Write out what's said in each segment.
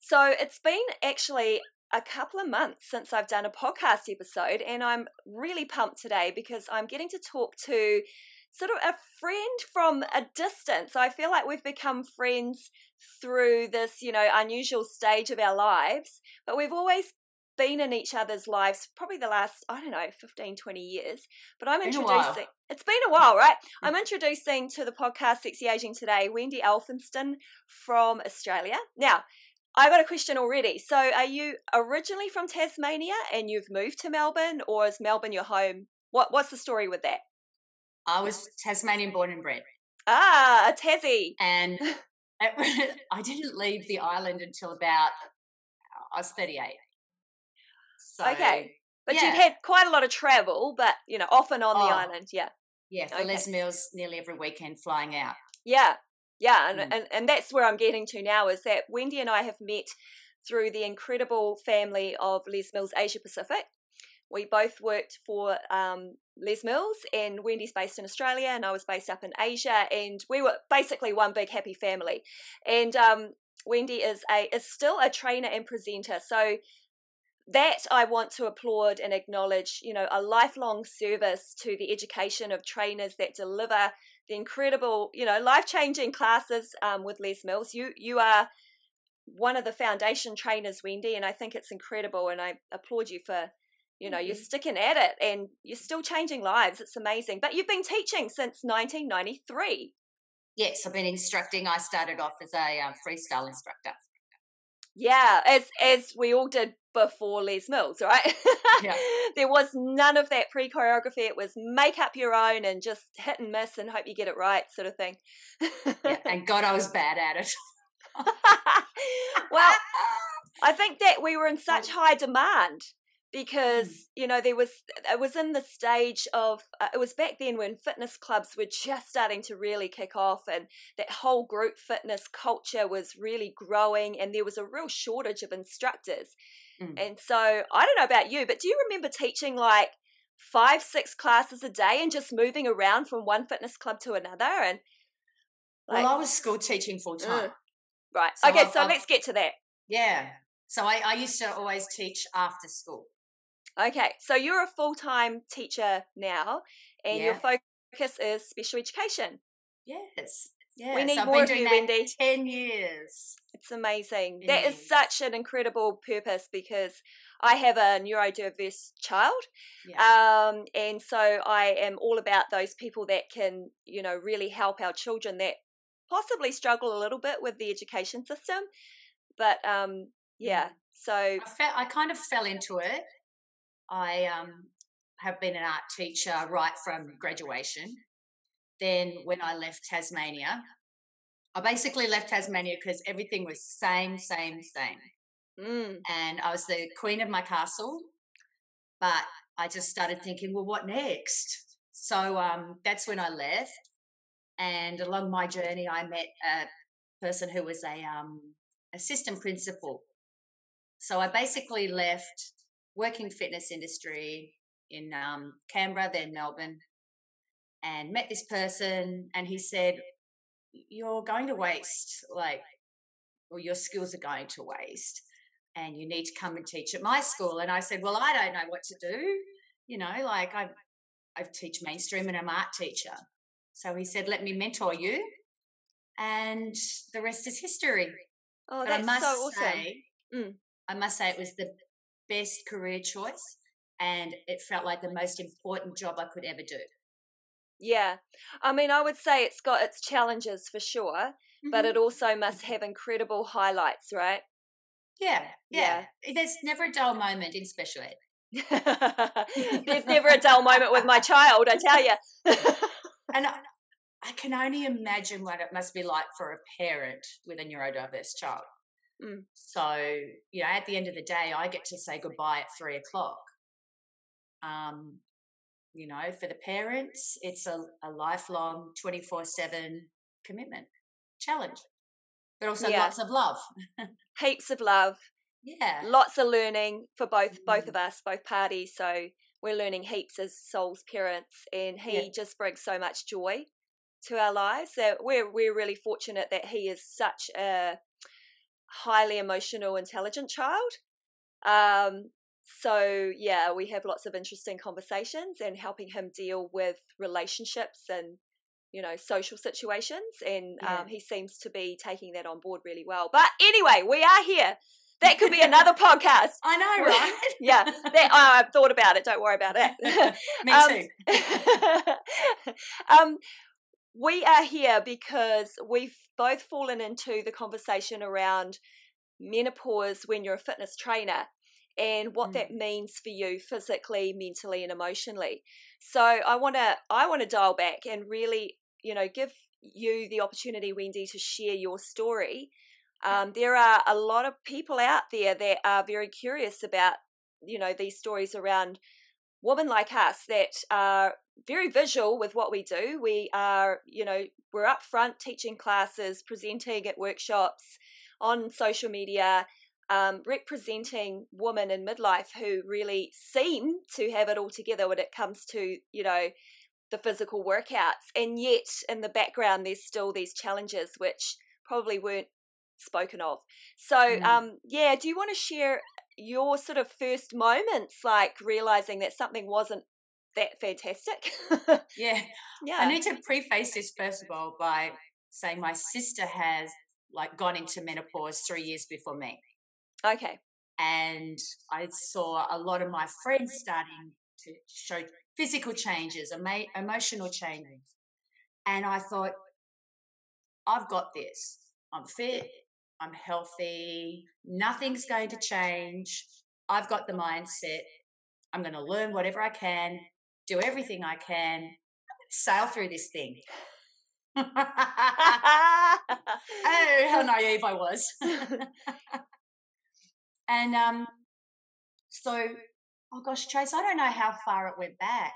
So it's been actually a couple of months since I've done a podcast episode, and I'm really pumped today because I'm getting to talk to sort of a friend from a distance. I feel like we've become friends through this, unusual stage of our lives, but we've always been in each other's lives probably the last, 15, 20 years. But I'm introducing, it's been a while, right? I'm introducing to the podcast Sexy Aging today, Wendy Elphinstone from Australia. Now, I got a question already. So are you originally from Tasmania and you've moved to Melbourne, or is Melbourne your home? What's the story with that? I was Tasmanian born and bred. Ah, a Tassie. And I didn't leave the island until about, I was 38. So, okay. But you'd had quite a lot of travel, but, off and on the island, yeah. Yeah, for Les Mills nearly every weekend flying out. Yeah. Yeah, and that's where I'm getting to now, is that Wendy and I have met through the incredible family of Les Mills Asia Pacific. We both worked for Les Mills, and Wendy's based in Australia and I was based up in Asia, and we were basically one big happy family. And Wendy is still a trainer and presenter, so that I want to applaud and acknowledge, a lifelong service to the education of trainers that deliver the incredible, life-changing classes with Les Mills. You are one of the foundation trainers, Wendy, and I think it's incredible, and I applaud you for, you're sticking at it and you're still changing lives. It's amazing. But you've been teaching since 1993. Yes, I've been instructing. I started off as a freestyle instructor. Yeah, as we all did before Les Mills, right? Yeah. There was none of that pre-choreography. It was make up your own and just hit and miss and hope you get it right, sort of thing. Yeah, and God, I was bad at it. Well, I think that we were in such high demand because, it was in the stage of, it was back then when fitness clubs were just starting to really kick off, and that whole group fitness culture was really growing, and there was a real shortage of instructors. And so I don't know about you, but do you remember teaching like 5-6 classes a day and just moving around from one fitness club to another? And well, I was school teaching full time. Right. So okay, so let's get to that. Yeah. So I used to always teach after school. Okay, so you're a full-time teacher now, and your focus is special education. Yes. Yeah. We need more of you, Wendy. 10 years. It's amazing. That is such an incredible purpose, because I have a neurodiverse child, and so I am all about those people that can, really help our children that possibly struggle a little bit with the education system. But so I kind of fell into it. I have been an art teacher right from graduation. Then when I left Tasmania, I basically left Tasmania because everything was same. And I was the queen of my castle, but I just started thinking, well, what next? So that's when I left. And along my journey, I met a person who was a assistant principal. So I basically left working fitness industry in Canberra, then Melbourne, and met this person, and he said, you're going to waste, or your skills are going to waste, and you need to come and teach at my school. And I said, well, I don't know what to do. I teach mainstream and I'm an art teacher. So he said, let me mentor you, and the rest is history. Oh, but that's so awesome. I must say it was the best career choice, and it felt like the most important job I could ever do. Yeah. I mean, I would say it's got its challenges for sure, but it also must have incredible highlights, right? Yeah. There's never a dull moment in special ed. There's never a dull moment with my child, I tell you. And I can only imagine what it must be like for a parent with a neurodiverse child. So, at the end of the day, I get to say goodbye at 3:00. For the parents, it's a lifelong 24/7 commitment, challenge, but also lots of love. Heaps of love. Yeah. Lots of learning for both of us, both parties. So we're learning heaps as Sol's parents, and he just brings so much joy to our lives. So we're really fortunate that he is such a highly emotional, intelligent child. So yeah, we have lots of interesting conversations and helping him deal with relationships and, you know, social situations. And he seems to be taking that on board really well. But anyway, we are here. That could be another podcast. I know, right? Yeah, I've thought about it. Don't worry about it. Me too. We are here because we've both fallen into the conversation around menopause when you're a fitness trainer and what that means for you physically, mentally, and emotionally. So I want to dial back and really, you know, give you the opportunity, Wendy, to share your story. There are a lot of people out there that are very curious about, you know, these stories around women like us that are very visual with what we do. We are, you know, we're up front teaching classes, presenting at workshops, on social media, representing women in midlife who really seem to have it all together when it comes to, you know, the physical workouts. And yet in the background, there's still these challenges which probably weren't spoken of. So, yeah, do you want to share your sort of first moments, like realizing that something wasn't that fantastic? Yeah. Yeah. I need to preface this first of all by saying my sister has like gone into menopause 3 years before me. Okay. And I saw a lot of my friends starting to show physical changes, emotional changes. And I thought, I've got this. I'm fit. I'm healthy. Nothing's going to change. I've got the mindset. I'm going to learn whatever I can, do everything I can, sail through this thing. Oh, how naive I was. And so, oh gosh, Trace, I don't know how far it went back.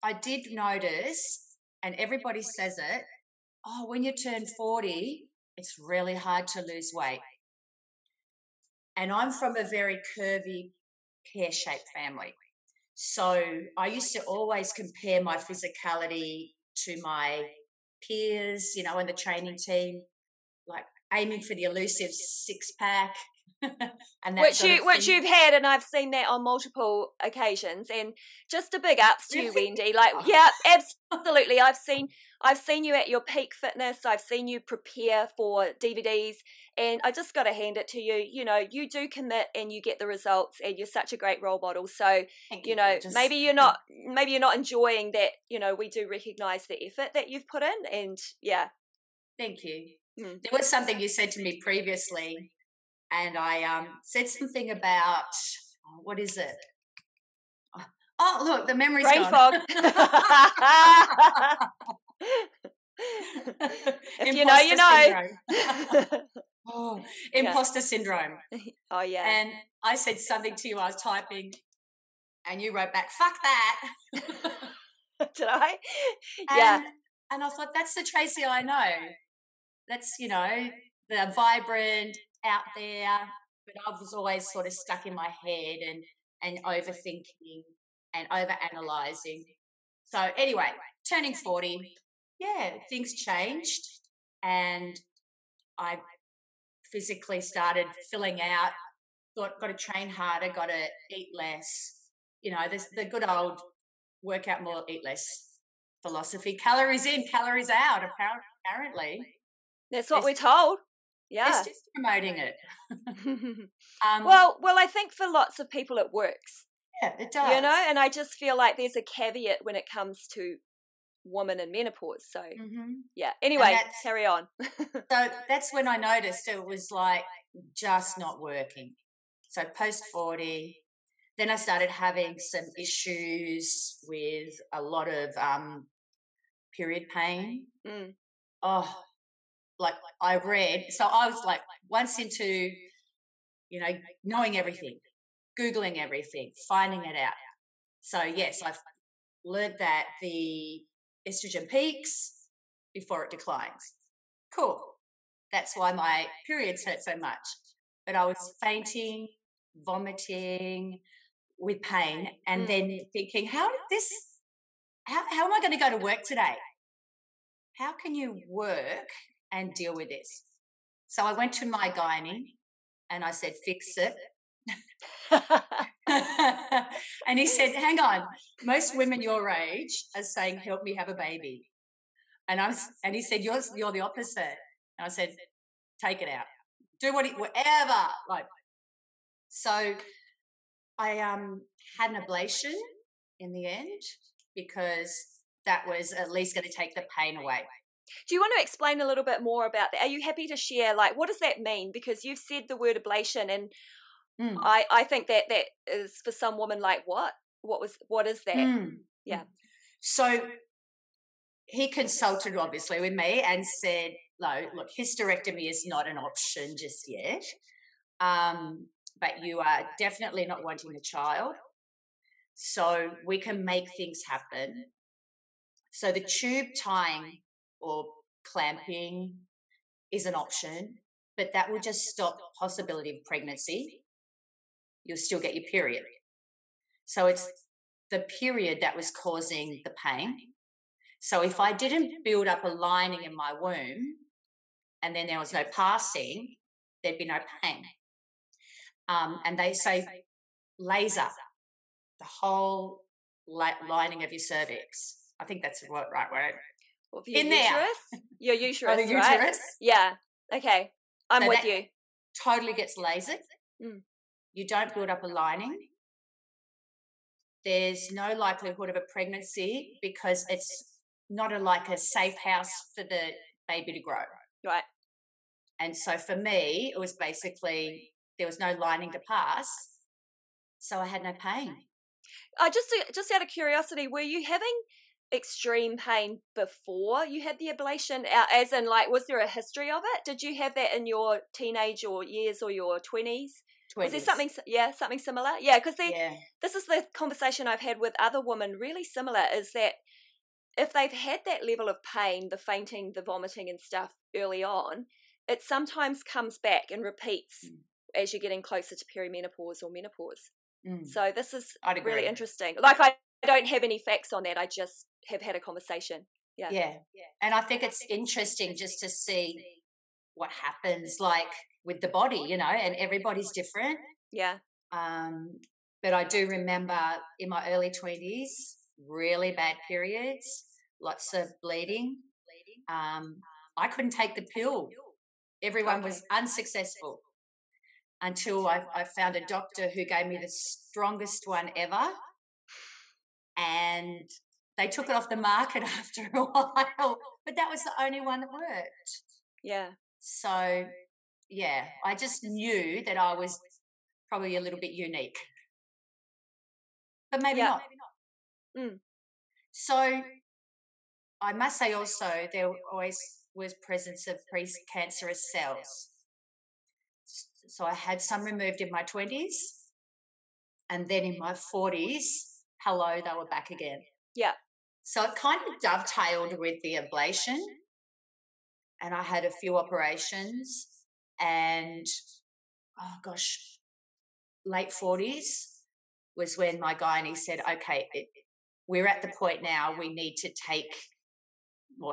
I did notice, and everybody says it, oh, when you turn 40, it's really hard to lose weight. And I'm from a very curvy, pear-shaped family. So I used to always compare my physicality to my peers, you know, in the training team, like aiming for the elusive six-pack. And that which you've had, and I've seen that on multiple occasions. And just a big ups to you, Wendy. Like, yeah, absolutely. I've seen you at your peak fitness. I've seen you prepare for DVDs, and I just got to hand it to you. You know, you do commit, and you get the results, and you're such a great role model. So, you know, maybe you're not enjoying that. You know, we do recognise the effort that you've put in, and yeah. Thank you. There was something you said to me previously. And I said something about, what is it? Oh, look, the memory's brain gone. fog. If you know, you know. Oh, imposter syndrome. Oh, yeah. And I said something to you, I was typing, and you wrote back, fuck that. Did I? Yeah. And I thought, that's the Tracy I know. That's, you know, the vibrant, out there, but I was always sort of stuck in my head and overthinking and overanalyzing. So anyway, turning 40, yeah, things changed, and I physically started filling out, thought, got to train harder, got to eat less. You know, there's the good old work out more, eat less philosophy. Calories in, calories out, apparently. That's what we're told. Yeah. It's just promoting it. Well, I think for lots of people it works. Yeah, it does. You know, and I just feel like there's a caveat when it comes to women in menopause. So, yeah. Anyway, carry on. So that's when I noticed it was like just not working. So post 40, then I started having some issues with a lot of period pain. Oh, like I read, so I was like once into, you know, knowing everything, Googling everything, finding it out. So yes, I've learned that the estrogen peaks before it declines. Cool. That's why my periods hurt so much. But I was fainting, vomiting with pain, and then thinking, how am I going to go to work today? How can you work and deal with this? So I went to my gynae and I said, fix it. And he said, hang on, most women your age are saying, help me have a baby. And he said, you're the opposite. And I said, take it out. Do whatever. Like, so I had an ablation in the end because that was at least going to take the pain away. Do you want to explain a little bit more about that? Are you happy to share, like, what does that mean? Because you've said the word ablation, and I think that is for some women like, what is that? Yeah. So he consulted obviously with me and said, no, look, hysterectomy is not an option just yet, but you are definitely not wanting a child, so we can make things happen. So the tube tying or clamping is an option, but that will just stop possibility of pregnancy. You'll still get your period. So it's the period that was causing the pain. So if I didn't build up a lining in my womb and then there was no passing, there'd be no pain. And they say laser the whole lining of your cervix. I think that's the right word. Well, for your uterus? Your uterus, the uterus, right? Yeah. Okay. I'm with you. Totally gets lasered. You don't build up a lining. There's no likelihood of a pregnancy because it's not like a safe house for the baby to grow. Right. And so for me, it was basically there was no lining to pass, so I had no pain. Just out of curiosity, were you having extreme pain before you had the ablation? As in, like, was there a history of it? Did you have that in your teenage or years or your 20s? Was there something similar? Yeah, because this is the conversation I've had with other women, really similar, is that if they've had that level of pain, the fainting, the vomiting and stuff early on, it sometimes comes back and repeats as you're getting closer to perimenopause or menopause. So this is really interesting. Like, I don't have any facts on that. I just have had a conversation. Yeah. And I think it's interesting just to see what happens, like, with the body, you know, and everybody's different. Yeah. But I do remember in my early 20s, really bad periods, lots of bleeding. I couldn't take the pill. Everyone was unsuccessful until I found a doctor who gave me the strongest one ever, and they took it off the market after a while, but that was the only one that worked. Yeah. So, yeah, I just knew that I was probably a little bit unique, but maybe not. So I must say also there always was presence of precancerous cells. So I had some removed in my 20s, and then in my 40s, hello, they were back again. Yeah. So it kind of dovetailed with the ablation, and I had a few operations, and late 40s was when my gynae said, okay, we're at the point now we need to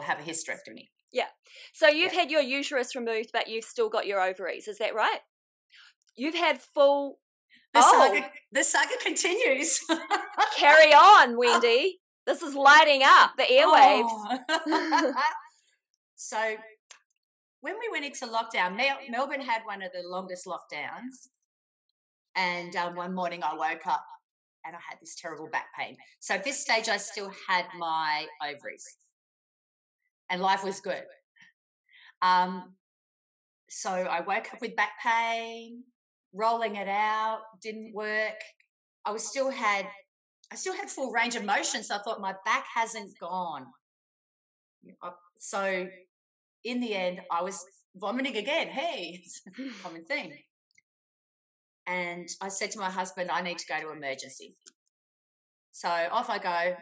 have a hysterectomy. Yeah. So you've had your uterus removed, but you've still got your ovaries. Is that right? You've had full... The saga continues. Carry on, Wendy. This is lighting up the airwaves. So when we went into lockdown, Melbourne had one of the longest lockdowns, and one morning I woke up and I had this terrible back pain. So at this stage I still had my ovaries and life was good. So I woke up with back pain, rolling it out, didn't work. I still had full range of motion, so I thought my back hasn't gone. So in the end, I was vomiting again. Hey, it's a common thing. And I said to my husband, I need to go to emergency. So off I go.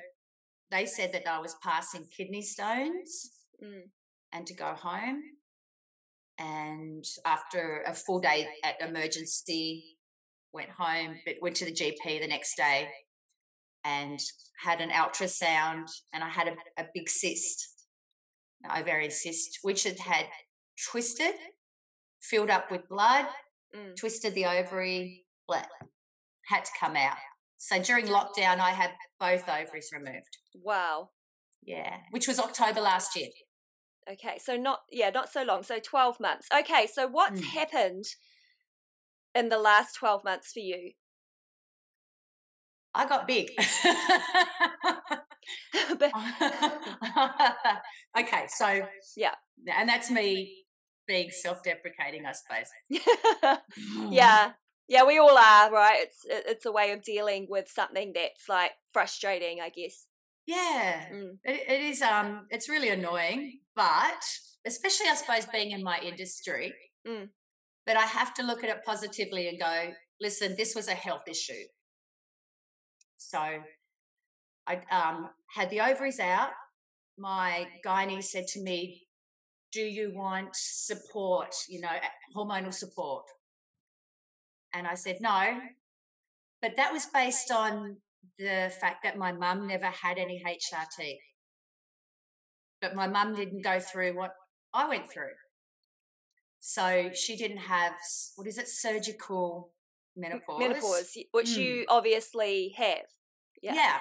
They said that I was passing kidney stones and to go home. And after a full day at emergency, went home, but went to the GP the next day and had an ultrasound, and I had a big cyst, an ovarian cyst, which had twisted filled up with blood, Mm. twisted the ovary, bled, had to come out. So during lockdown, I had both ovaries removed. Wow. Yeah, which was October last year. Okay, so not so long. So 12 months. Okay, so what's happened in the last 12 months for you? I got big. Okay, so yeah, and that's me being self-deprecating, I suppose. yeah, we all are, right? It's a way of dealing with something that's like frustrating, I guess. Yeah, it is. It's really annoying, but especially, I suppose, being in my industry, that I have to look at it positively and go, listen, this was a health issue. So I had the ovaries out. My gynae said to me, do you want support, hormonal support? And I said, no. But that was based on the fact that my mum never had any HRT. But my mum didn't go through what I went through. So she didn't have, surgical menopause. Menopause, which you obviously have. Yeah.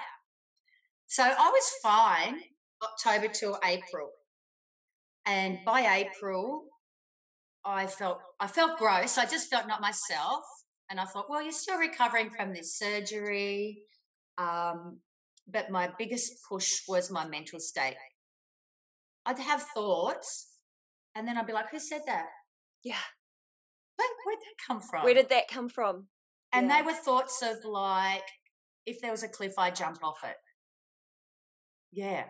So I was fine October till April. And by April, I felt gross. I just felt not myself. And I thought, well, you're still recovering from this surgery. But my biggest push was my mental state. I'd have thoughts, and then I'd be like, who said that? Yeah. Where'd that come from? Where did that come from? And they were thoughts of like, if there was a cliff, I'd jump off it. Yeah.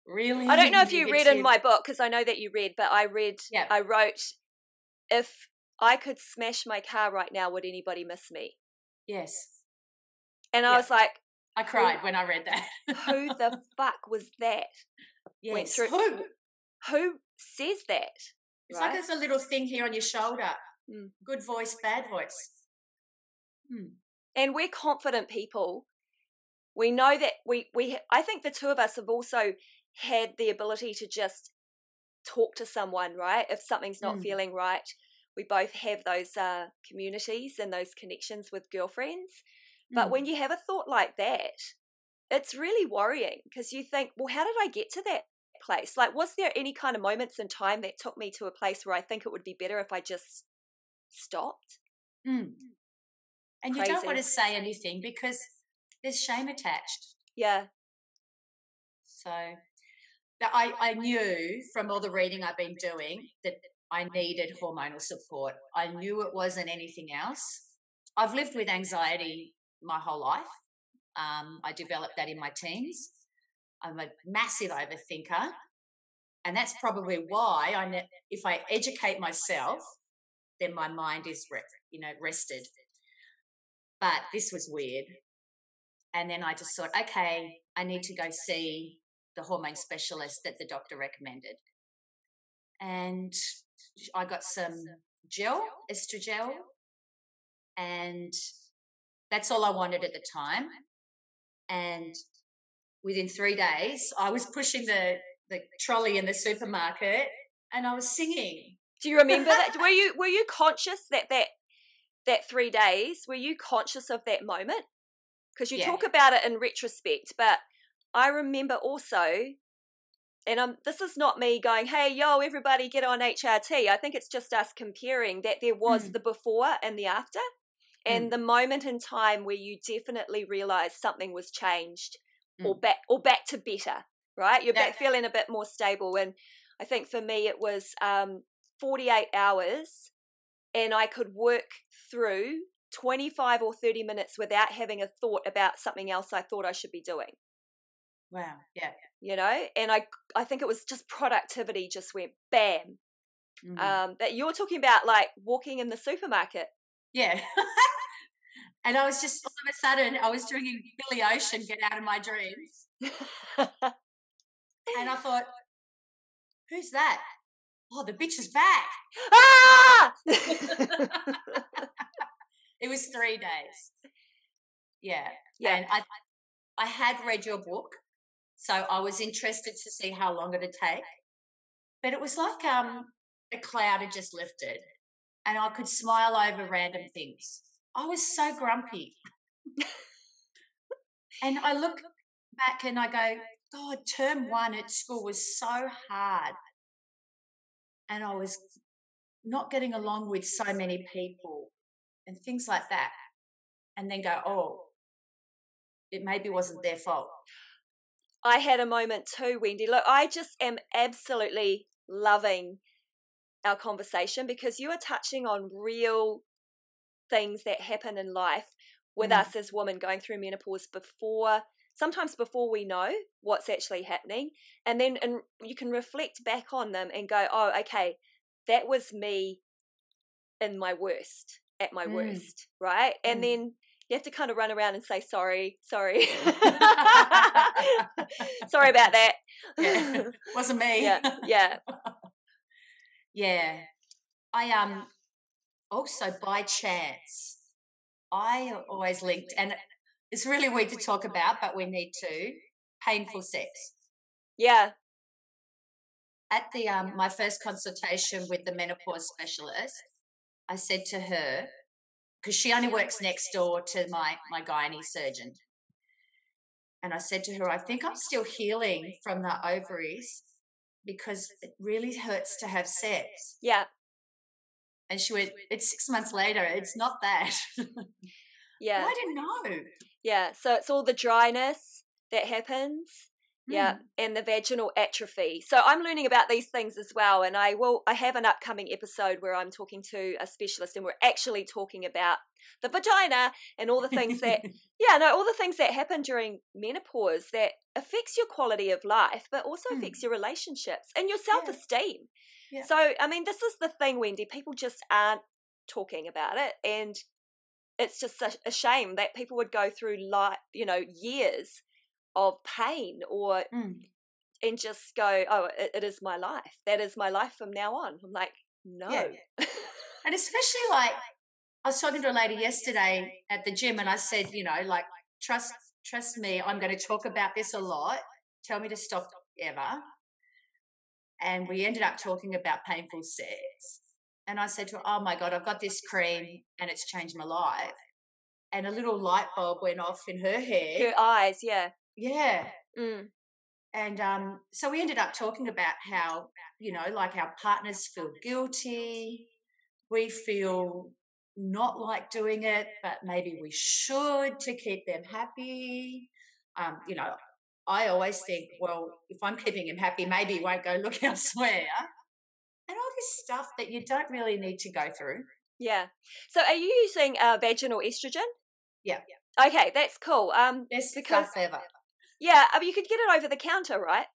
Really? I don't know if you read in my book, because I know that you read, but I wrote, if I could smash my car right now, would anybody miss me? Yes. And I was like, I cried when I read that. Who the fuck was that? Yes. Who says that? It's like there's a little thing here on your shoulder. Good voice, bad voice. And we're confident people. We know that I think the two of us have also had the ability to just talk to someone, right? If something's not feeling right, we both have those communities and those connections with girlfriends. But when you have a thought like that, it's really worrying, because you think, well, how did I get to that place? Like, was there any kind of moments in time that took me to a place where I think it would be better if I just stopped? And you don't want to say anything because there's shame attached. Yeah. So I knew from all the reading I've been doing that I needed hormonal support. I knew it wasn't anything else. I've lived with anxiety my whole life. I developed that in my teens. I'm a massive overthinker. And that's probably why if I educate myself, then my mind is rested. But this was weird. And then I just thought, okay, I need to go see the hormone specialist that the doctor recommended. And I got some estrogel, and that's all I wanted at the time. And within 3 days, I was pushing the trolley in the supermarket and I was singing. Do you remember that? Were you conscious that 3 days? Were you conscious of that moment? Because you talk about it in retrospect, but I remember also, and this is not me going, hey, yo, everybody get on HRT. I think it's just us comparing that there was the before and the after, and the moment in time where you definitely realised something was changed or back to better, right? You're back feeling a bit more stable. And I think for me it was 48 hours, and I could work through 25 or 30 minutes without having a thought about something else I thought I should be doing. Wow, yeah. And I think it was just productivity just went bam. That you're talking about, like walking in the supermarket. Yeah. And I was just, all of a sudden, I was doing Billy Ocean, Get Out of My Dreams. And I thought, who's that? Oh, the bitch is back. Ah! It was 3 days. Yeah. And I had read your book, so I was interested to see how long it would take. But it was like a cloud had just lifted. and I could smile over random things. I was so grumpy. And I look back and I go, God, term 1 at school was so hard. And I was not getting along with so many people and things like that. And then go, oh, it maybe wasn't their fault. I had a moment too, Wendy. Look, I just am absolutely loving our conversation because you are touching on real things that happen in life with us as women going through menopause sometimes before we know what's actually happening. And you can reflect back on them and go, oh, okay, that was me in my worst, at my worst, right? And then you have to kind of run around and say, sorry. Sorry about that. Yeah, wasn't me. Yeah. Yeah. I also, by chance, I always linked, and it's really weird to talk about, but we need to, painful sex. Yeah. At the my first consultation with the menopause specialist, I said to her, because she only works next door to my gynae surgeon, and I said to her, I think I'm still healing from the ovaries because it really hurts to have sex. Yeah. And she went, it's 6 months later. It's not that. Yeah. Well, I didn't know. Yeah. So it's all the dryness that happens. Yeah. And the vaginal atrophy. So I'm learning about these things as well. And I have an upcoming episode where I'm talking to a specialist and we're actually talking about the vagina and all the things that, all the things that happen during menopause that affects your quality of life, but also affects your relationships and your self-esteem. Yeah. So, I mean, this is the thing, Wendy, people just aren't talking about it. And it's just such a shame that people would go through years of pain and just go, oh, it is my life. That is my life from now on. I'm like, no. Yeah. And especially like, I was talking to a lady yesterday at the gym and I said, like, trust me, I'm going to talk about this a lot. Tell me to stop ever. And we ended up talking about painful sex. And I said to her, oh, my God, I've got this cream and it's changed my life. And a little light bulb went off in her head. Her eyes, yeah. Yeah. And so we ended up talking about how, like our partners feel guilty. We feel not like doing it, but maybe we should to keep them happy. I always think, well, if I'm keeping him happy, maybe he won't go look elsewhere. And all this stuff that you don't really need to go through. Yeah. So are you using vaginal estrogen? Yeah. Okay, that's cool. Best stuff ever. Yeah, I mean, you could get it over the counter, right?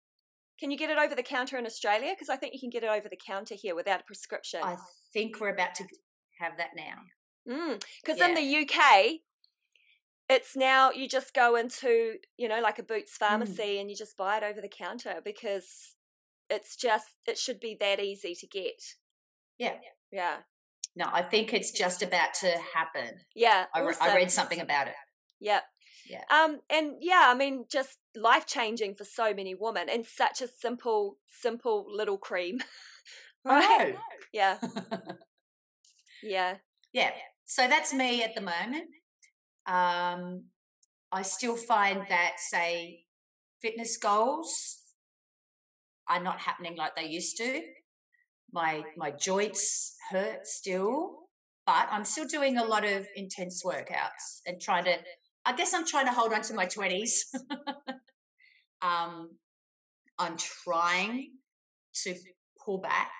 Can you get it over the counter in Australia? Because I think you can get it over the counter here without a prescription. I think we're about to have that now. Because in the UK, it's now you just go into, like a Boots pharmacy and you just buy it over the counter because it should be that easy to get. Yeah. Yeah. No, I think it's just about to happen. Yeah. I read something about it. Yep. Yeah. And I mean, just life-changing for so many women and such a simple little cream. Right? Yeah. Yeah. Yeah. So that's me at the moment. I still find that, say, fitness goals are not happening like they used to. My joints hurt still, but I'm still doing a lot of intense workouts and I'm trying to hold on to my 20s. I'm trying to pull back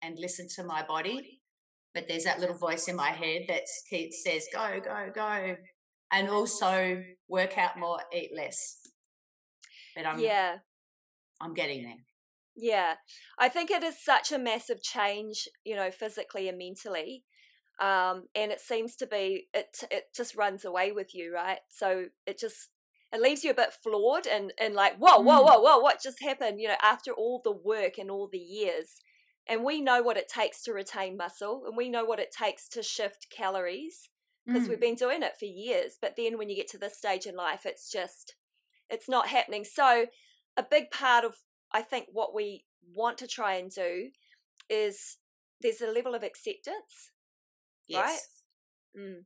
and listen to my body, but there's that little voice in my head that says, go, go, go, and also work out more, eat less. But I'm getting there. Yeah, I think it is such a massive change, physically and mentally. And it seems to be, it just runs away with you, right? So it leaves you a bit floored and like, whoa, what just happened? After all the work and all the years. And we know what it takes to retain muscle and we know what it takes to shift calories because we've been doing it for years. But then when you get to this stage in life, it's not happening. So a big part of, I think, what we want to try and do is there's a level of acceptance, right? Yes.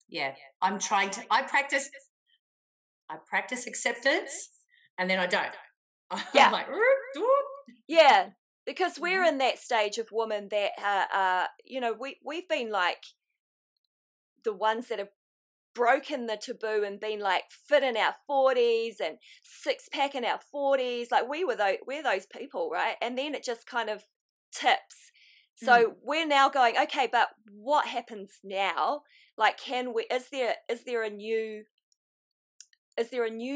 Yeah. I'm trying to, I practice acceptance, and then I don't. Yeah. I'm like, yeah, because we're in that stage of women that we've been like the ones that have broken the taboo and been like fit in our 40s and six pack in our 40s. Like we're those people, right? And then it just kind of tips. So we're now going, okay, but what happens now? Like, is there a new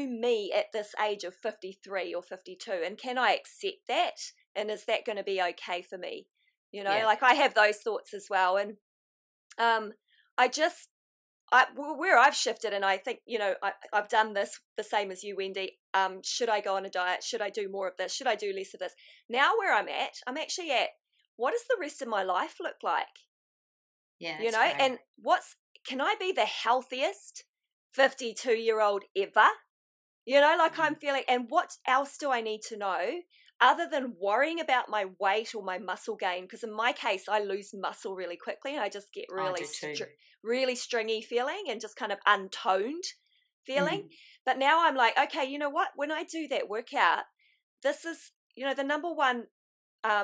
me at this age of 53 or 52? And can I accept that? And is that going to be okay for me? Like I have those thoughts as well. And where I've shifted, and I think, I've done this the same as you, Wendy. Should I go on a diet? Should I do more of this? Should I do less of this? Now where I'm actually at, what does the rest of my life look like? Yeah. Great. And can I be the healthiest 52-year-old ever? Like I'm feeling, and what else do I need to know other than worrying about my weight or my muscle gain? Because in my case, I lose muscle really quickly and I just get really stringy feeling and just kind of untoned feeling. But now I'm like, okay, you know what? When I do that workout, this is, the number one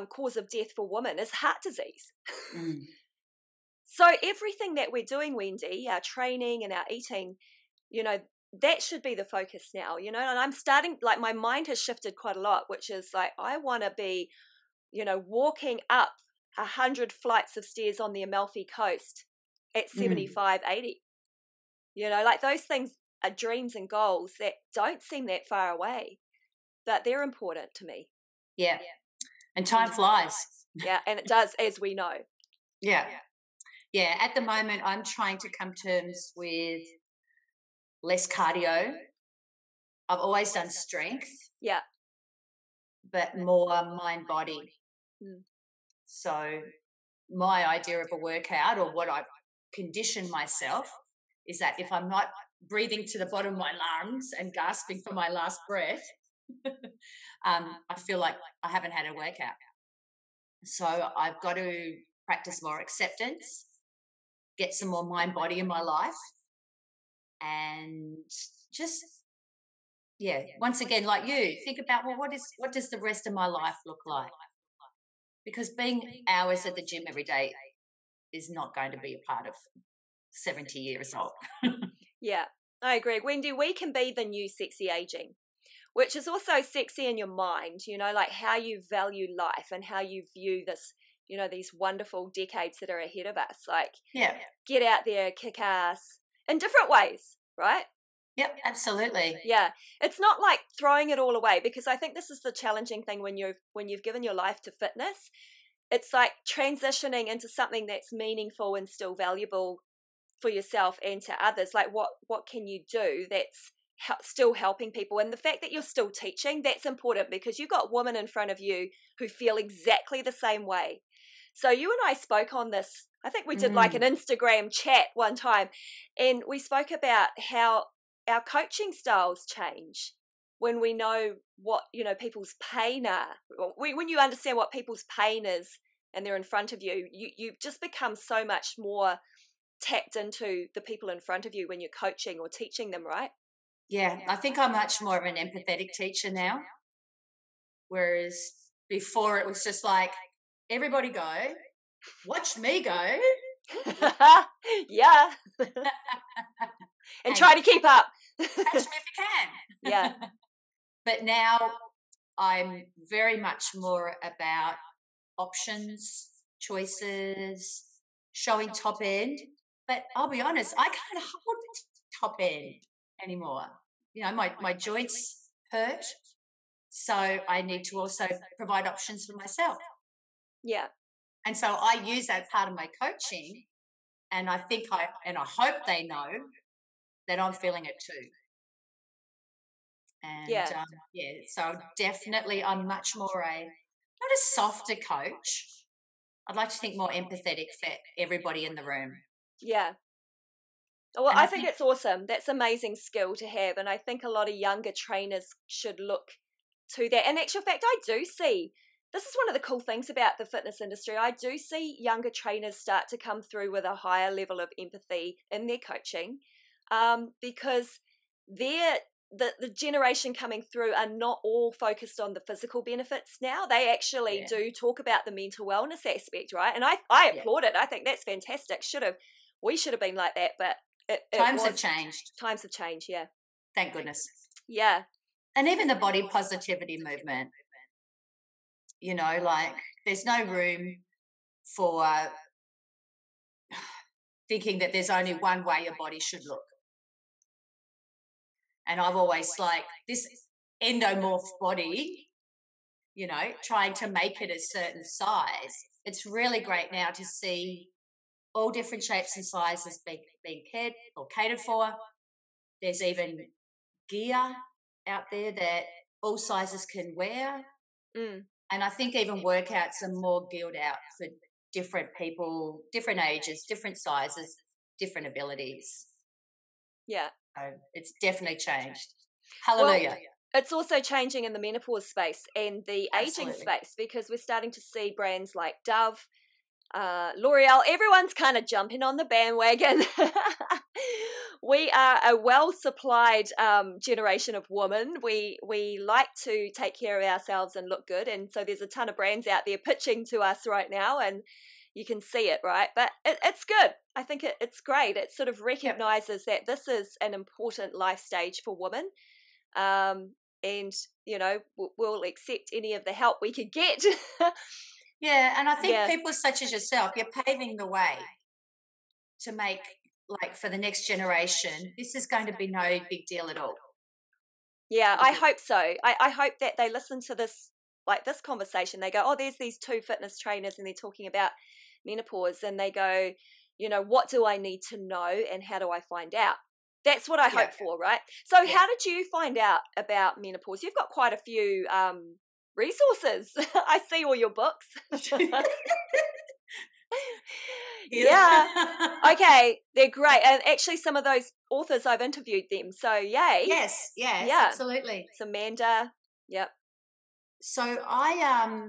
cause of death for women is heart disease. So everything that we're doing, Wendy, our training and our eating, that should be the focus now, and I'm starting, like, my mind has shifted quite a lot, which is like, I want to be, walking up 100 flights of stairs on the Amalfi Coast at 75, 80. Like those things are dreams and goals that don't seem that far away, but they're important to me. Yeah. And time flies. Yeah, and it does, as we know. Yeah. Yeah. At the moment, I'm trying to come to terms with less cardio. I've always done strength. Yeah. But more mind body. So my idea of a workout, or what I've conditioned myself, is that if I'm not breathing to the bottom of my lungs and gasping for my last breath, I feel like I haven't had a workout. So I've got to practice more acceptance, get some more mind body in my life, and just, once again, like you, think about, well, what does the rest of my life look like? Because being hours at the gym every day is not going to be a part of 70 years old. Yeah, I agree. Wendy, we can be the new sexy aging, which is also sexy in your mind, like how you value life and how you view this, these wonderful decades that are ahead of us. Like, get out there, kick ass in different ways, right? Yep, absolutely. Yeah, it's not like throwing it all away, because I think this is the challenging thing when you've given your life to fitness. It's like transitioning into something that's meaningful and still valuable for yourself and to others. Like, what can you do that's still helping people? And the fact that you're still teaching, that's important, because you've got women in front of you who feel exactly the same way. So you and I spoke on this, I think we did like an Instagram chat one time, and we spoke about how our coaching styles change when we know what, people's pain are. When you understand what people's pain is and they're in front of you, you just become so much more tapped into the people in front of you when you're coaching or teaching them, right? Yeah, I think I'm much more of an empathetic teacher now, whereas before it was just like, everybody go, watch me go. Yeah. and try to keep up. Catch me if you can. Yeah. But now I'm very much more about options, choices, showing top end. But I'll be honest, I can't hold the top end anymore. My joints hurt, so I need to also provide options for myself. Yeah. And so I use that part of my coaching, and I hope they know that I'm feeling it too. And so definitely I'm much more not a softer coach. I'd like to think more empathetic for everybody in the room. Yeah. Well, I think it's awesome. That's an amazing skill to have. And I think a lot of younger trainers should look to that. In actual fact, I do see this is one of the cool things about the fitness industry. I do see younger trainers start to come through with a higher level of empathy in their coaching, because the generation coming through are not all focused on the physical benefits now. They actually do talk about the mental wellness aspect, right? And I applaud it. I think that's fantastic. We should have been like that, but Times have changed. Times have changed, yeah. Thank goodness. Yeah. And even the body positivity movement, you know, like there's no room for thinking that there's only one way your body should look. And I've always like this endomorph body, you know, trying to make it a certain size. It's really great now to see all different shapes and sizes being cared or catered for. There's even gear out there that all sizes can wear. And I think even workouts are more geared out for different people, different ages, different sizes, different abilities. Yeah. So it's definitely changed. Hallelujah. Well, it's also changing in the menopause space and the aging space, because we're starting to see brands like Dove, L'Oreal, everyone's kind of jumping on the bandwagon. We are a well-supplied generation of women. We like to take care of ourselves and look good, and so there's a ton of brands out there pitching to us right now, and you can see it, right? But it's good. I think it's great. It sort of recognises that this is an important life stage for women, and, you know, we'll accept any of the help we could get. Yeah, and I think people such as yourself, you're paving the way to make, like, for the next generation, this is going to be no big deal at all. Yeah, I hope so. I hope that they listen to this, like this conversation. They go, oh, there's these two fitness trainers and they're talking about menopause, and they go, you know, what do I need to know and how do I find out? That's what I hope for, right? So how did you find out about menopause? You've got quite a few resources. I see all your books. Yeah. Okay, they're great. And actually some of those authors, I've interviewed them. So yay. Yes, absolutely. It's Amanda. Yep. So I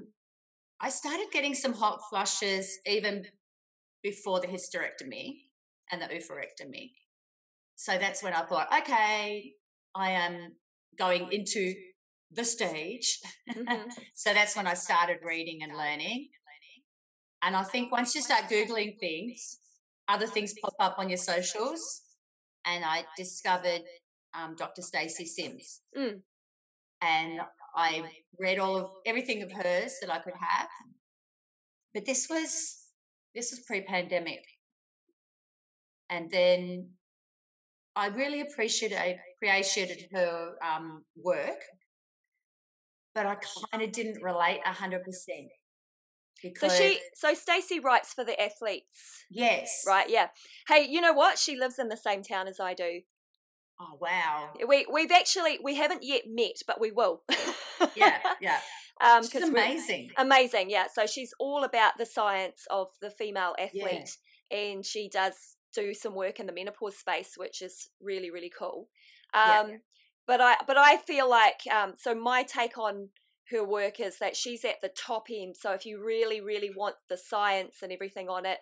started getting some hot flushes even before the hysterectomy and the oophorectomy. So that's when I thought, okay, I am going into the stage. Mm-hmm. So that's when I started reading and learning. And I think once you start Googling things, other things pop up on your socials. And I discovered Dr. Stacey Sims. And I read everything of hers that I could have. But this was pre-pandemic. And then I really appreciated her work, but I kind of didn't relate 100%. So Stacey writes for the athletes. Yes. Right, yeah. Hey, you know what? She lives in the same town as I do. Oh, wow. We haven't yet met, but we will. Yeah. She's amazing. Amazing, yeah. So she's all about the science of the female athlete, and she does do some work in the menopause space, which is really, really cool. But I feel like, so my take on her work is that she's at the top end. So if you really, really want the science and everything on it,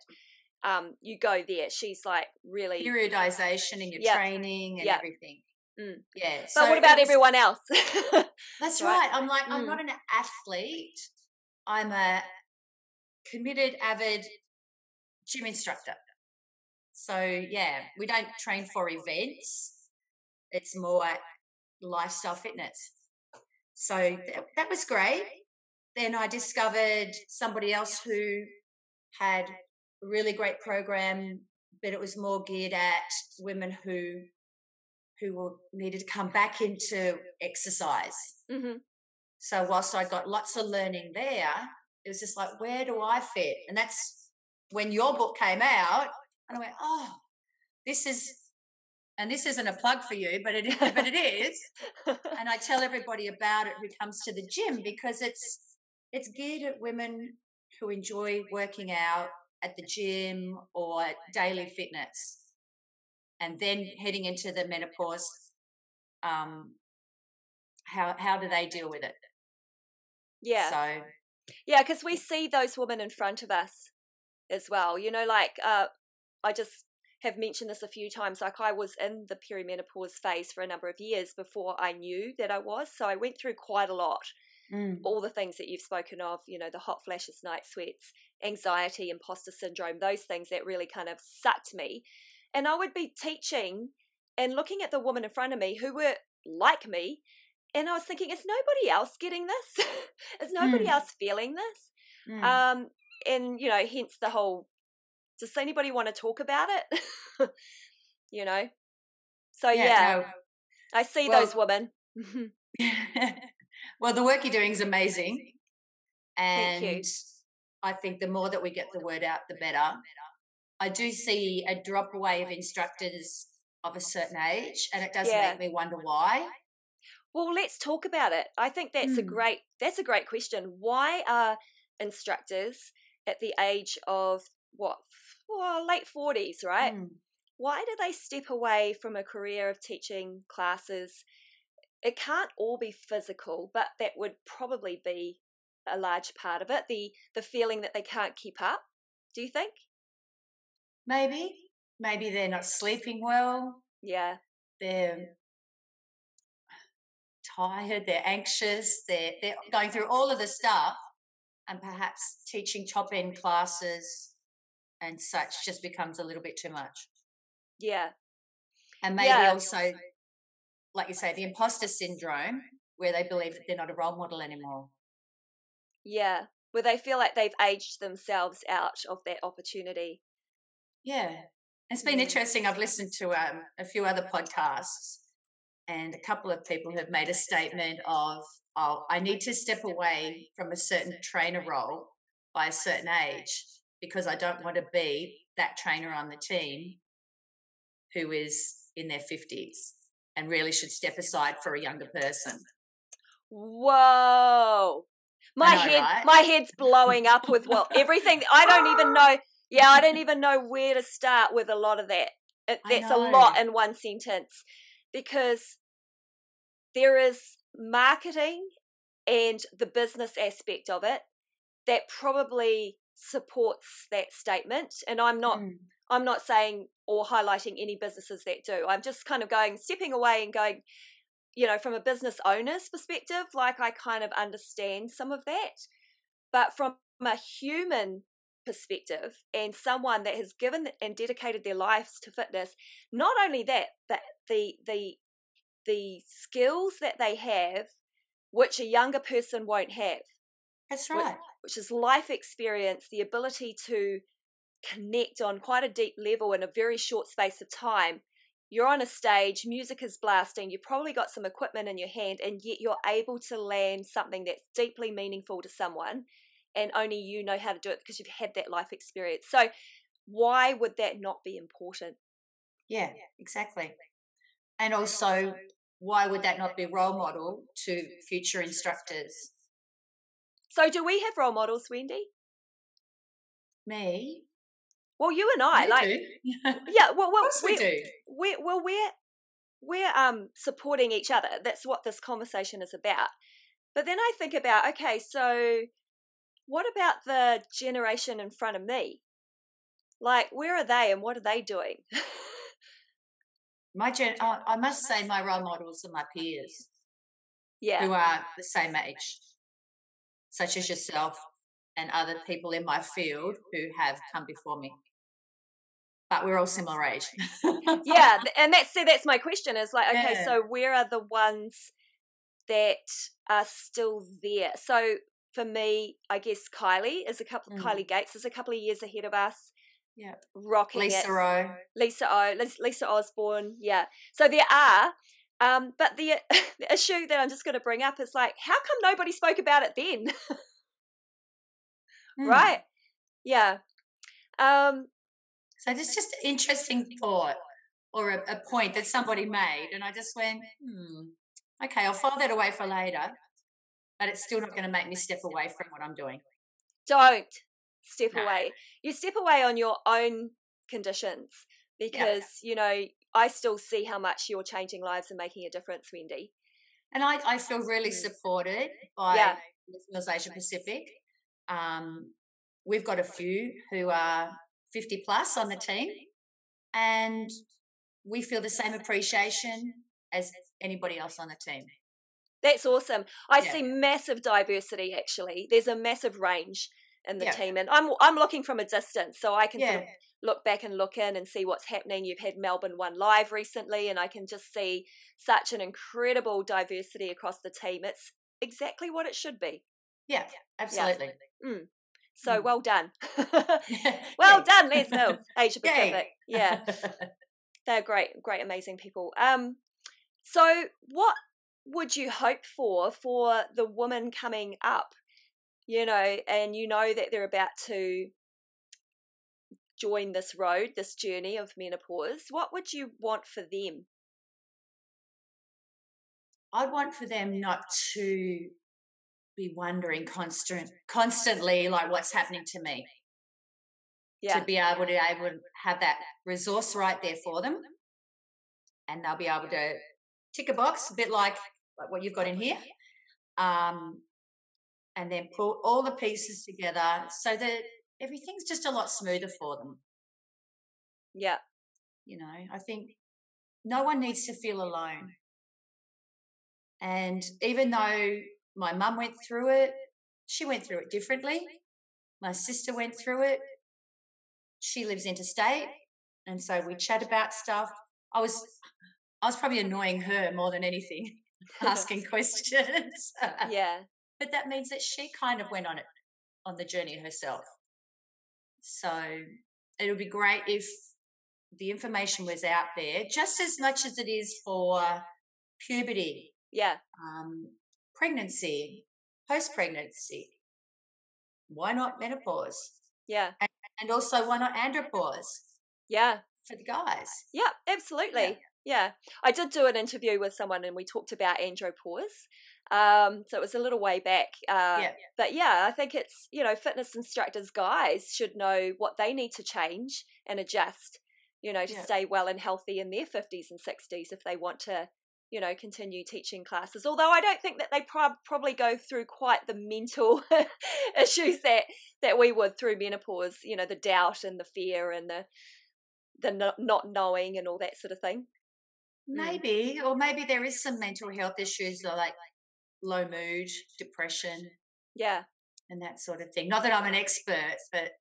you go there. She's like really periodization in your training and everything. Yeah. But so what about everyone else? That's right. I'm like, I'm not an athlete. I'm a committed, avid gym instructor. So yeah, we don't train for events. It's more like lifestyle fitness. So that was great. Then I discovered somebody else who had a really great program, but it was more geared at women who needed to come back into exercise. Mm-hmm. So whilst I got lots of learning there, it was just like, where do I fit? And that's when your book came out, and I went, oh, this isn't a plug for you, but it is. And I tell everybody about it who comes to the gym, because it's geared at women who enjoy working out at the gym or daily fitness, and then heading into the menopause. How do they deal with it? Yeah. So Yeah, because we see those women in front of us as well. You know, like I just have mentioned this a few times. Like I was in the perimenopause phase for a number of years before I knew that I was. So I went through quite a lot. All the things that you've spoken of, you know, the hot flashes, night sweats, anxiety, imposter syndrome, those things that really kind of sucked me. And I would be teaching and looking at the woman in front of me who were like me. And I was thinking, is nobody else getting this? Is nobody else feeling this? And, you know, hence the whole, does anybody want to talk about it? You know? So, yeah, No. I see those women. Well, the work you're doing is amazing. Thank you. And I think the more that we get the word out, the better. I do see a drop away of instructors of a certain age, and it does make me wonder why. Well, let's talk about it. I think that's a great question. Why are instructors at the age of late 40s, right? Why do they step away from a career of teaching classes? It can't all be physical, but that would probably be a large part of it. The feeling that they can't keep up. Do you think? Maybe they're not sleeping well. Yeah. They're tired, they're anxious, they're going through all of the stuff, and perhaps teaching top end classes and such just becomes a little bit too much. Yeah. And maybe also, like you say, the imposter syndrome, where they believe that they're not a role model anymore. Yeah, where they feel like they've aged themselves out of that opportunity. Yeah. It's been interesting. I've listened to a few other podcasts, and a couple of people have made a statement of, I need to step away from a certain trainer role by a certain age because I don't want to be that trainer on the team who is in their 50s and really should step aside for a younger person. Whoa. My head's blowing up with everything. I don't even know. Yeah, I don't even know where to start with a lot of that. That's a lot in one sentence, because there is marketing and the business aspect of it that probably supports that statement. And I'm not saying or highlighting any businesses that do. I'm just kind of stepping away and going, you know, from a business owner's perspective, like I kind of understand some of that. But from a human perspective and someone that has given and dedicated their lives to fitness, not only that, but the skills that they have, which a younger person won't have. That's right. Which is life experience, the ability to connect on quite a deep level in a very short space of time. You're on a stage, music is blasting, you've probably got some equipment in your hand, and yet you're able to land something that's deeply meaningful to someone, and only you know how to do it because you've had that life experience. So why would that not be important? Yeah, exactly. And also, why would that not be role model to future instructors? So do we have role models, Wendy? Me? Well, you and I, do. Yeah, well, of course we do. We're supporting each other. That's what this conversation is about. But then I think about, okay, so what about the generation in front of me? Like, where are they and what are they doing? I must say my role models are my peers. Yeah. Who are the same age, such as yourself and other people in my field who have come before me. But we're all similar age. Yeah, and that's my question is like, okay, so where are the ones that are still there? So for me, I guess Kylie Gates is a couple of years ahead of us. Yeah. Rocking Lisa it. Lisa Osborne. Yeah. So there are, but the issue that I'm just going to bring up is like, how come nobody spoke about it then? Right. Yeah. So this is just an interesting thought or a point that somebody made, and I just went, okay, I'll file that away for later, but it's still not going to make me step away from what I'm doing. Don't step away. You step away on your own conditions because, you know, I still see how much you're changing lives and making a difference, Wendy. And I feel really supported by Listeners Asia Pacific. We've got a few who are 50 plus on the team, and we feel the same appreciation as anybody else on the team. That's awesome. I see massive diversity, actually. There's a massive range in the team, and I'm looking from a distance, so I can sort of look back and look in and see what's happening. You've had Melbourne One Live recently, and I can just see such an incredible diversity across the team. It's exactly what it should be. Yeah, absolutely. Yeah. So well done. Well done, Les Mills, Asia Pacific. Yeah. They're great, amazing people. So what would you hope for the woman coming up, and that they're about to join this road, this journey of menopause? What would you want for them? I'd want for them not to be wondering constantly, like, what's happening to me. To be able to have that resource right there for them, and they'll be able to tick a box, a bit like what you've got in here, and then pull all the pieces together so that everything's just a lot smoother for them. Yeah. I think no one needs to feel alone. And even though my mum went through it, she went through it differently. My sister went through it. She lives interstate, and so we chat about stuff. I was probably annoying her more than anything, asking questions. Yeah. But that means that she kind of went on the journey herself. So it would be great if the information was out there, just as much as it is for puberty. Yeah. Pregnancy, post-pregnancy. Why not menopause? Yeah. And also, why not andropause? Yeah. For the guys. Yeah, absolutely. Yeah. I did do an interview with someone and we talked about andropause. So it was a little way back. But I think it's, fitness instructors, guys, should know what they need to change and adjust, to stay well and healthy in their 50s and 60s if they want to, continue teaching classes. Although I don't think that they probably go through quite the mental issues that we would through menopause, the doubt and the fear and the not knowing and all that sort of thing. Maybe, or maybe there is some mental health issues like low mood, depression. Yeah. And that sort of thing. Not that I'm an expert, but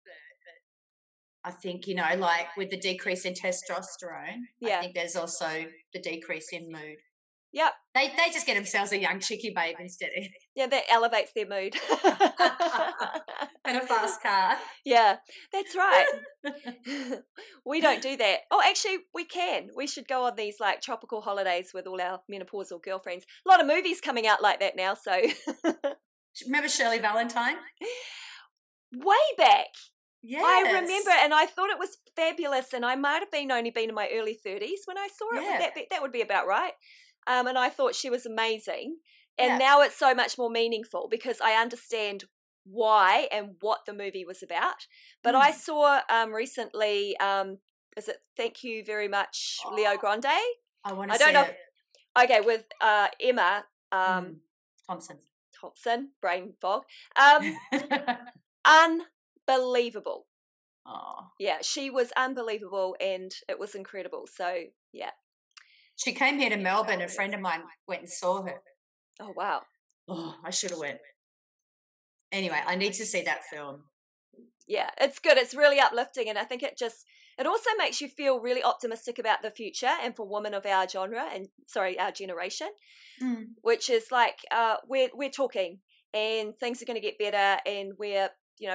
I think, like with the decrease in testosterone, I think there's also the decrease in mood. Yep. They just get themselves a young chickie babe instead. Yeah, that elevates their mood. And a fast car. Yeah, that's right. We don't do that. Oh, actually, we can. We should go on these like tropical holidays with all our menopausal girlfriends. A lot of movies coming out like that now, so. Remember Shirley Valentine? Way back. Yes. I remember, and I thought it was fabulous, and I might have only been in my early 30s when I saw it. That would be about right. And I thought she was amazing. And now it's so much more meaningful because I understand why and what the movie was about. But I saw recently, is it Thank You Very Much, Leo Grande? I want to see it. Okay, with Emma Thompson, brain fog. Unbelievable. Oh. Yeah, she was unbelievable and it was incredible. So, yeah. She came here to Melbourne. A friend of mine went and saw her. Oh, wow. Oh, I should have went. Anyway, I need to see that film. Yeah, it's good. It's really uplifting, and I think it also makes you feel really optimistic about the future and for women of our our generation, which is like we're talking and things are going to get better, and we're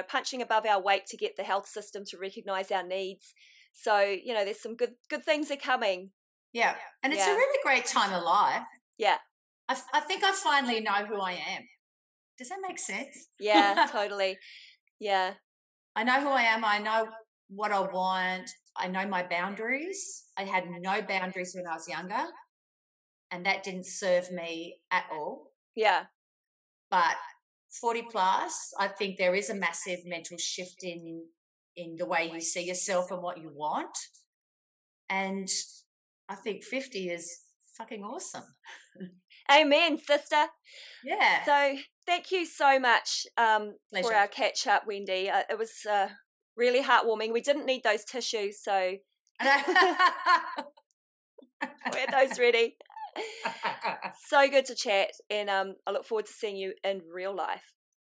punching above our weight to get the health system to recognise our needs. So there's some good things are coming. Yeah, and it's a really great time of life. Yeah. I think I finally know who I am. Does that make sense? Yeah, totally. Yeah. I know who I am. I know what I want. I know my boundaries. I had no boundaries when I was younger, and that didn't serve me at all. Yeah. But 40 plus, I think there is a massive mental shift in the way you see yourself and what you want. And I think 50 is fucking awesome. Amen, sister. Yeah. So thank you so much for our catch up, Wendy. It was really heartwarming. We didn't need those tissues, so we had those ready. So good to chat, and I look forward to seeing you in real life.